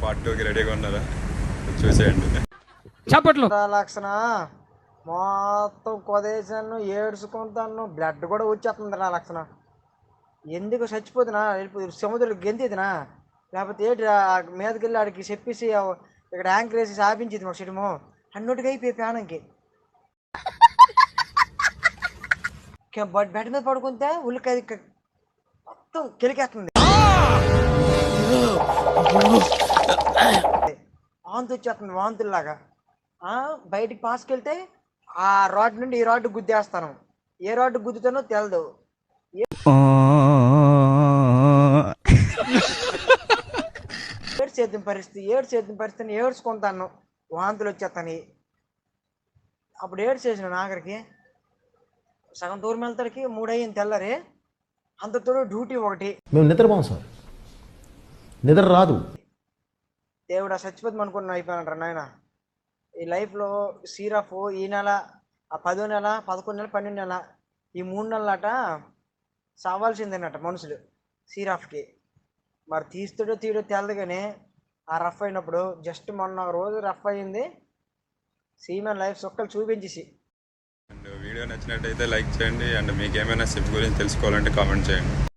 Part 2కి రెడీగా ఉన్నారా? చూసేయండి. చప్పట్లు. లక్షణ మొత్తం కొదేశాను ఏడ్చుకుంటాను, బ్లడ్ కూడా వచ్చేస్తుంది రా లక్షణ. ఎందుకు చచ్చిపోతున్నా, సముద్రంలో గెంతిదినా లేకపోతే ఏంటి మీదకి వెళ్ళి ఆడికి చెప్పేసి ఇక్కడ యాంకర్ వేసి ఆపించింది మాకు సినిమా అన్నట్టుగా అయిపోయి ప్రాణంకి. బెడ్ మీద పడుకుంటే ఉల్లికాయ మొత్తం కెలికేస్తుంది, వాంతి వచ్చేస్తుంది వాంతుల్లాగా. బయటికి పాసుకెళ్తే ఆ రాడ్ నుండి ఈ రాడ్ గుద్దేస్తాను, ఏ రాడ్ గుద్దుతానో తెలదు. ఏడ్చేద్దాం పరిస్థితి ఏడ్చుకుంటాను, వాంతులు వచ్చేస్తాను. అప్పుడు ఏడ్చేసిన ఆఖరికి సగం దూరం వెళ్తాడికి 3 అయ్యింది తెల్లరి. అంతతో డ్యూటీ ఒకటి. మేము నిద్రపోం సార్, నిద్ర రాదు. దేవుడు చచ్చిపోతాం అనుకున్నా అయిపోయానంటారు నాయన. ఈ లైఫ్లో సీరఫ్ ఈ నెల, ఆ 10వ నెల, 11 నెల, 12 నెల, ఈ 3 నెలలట చావాల్సిందేనట మనుషులు సీరఫ్కి. మరి తీస్తాడో తీయడో తెలదు, కానీ ఆ రఫ్ అయినప్పుడు జస్ట్ మొన్న రోజు రఫ్ అయ్యింది. సీమెన్ లైఫ్ సొక్కలు చూపించేసి. అండ్ వీడియో నచ్చినట్టయితే లైక్ చేయండి. అండ్ మీకు ఏమైనా సిప్ గురించి తెలుసుకోవాలంటే కామెంట్ చేయండి.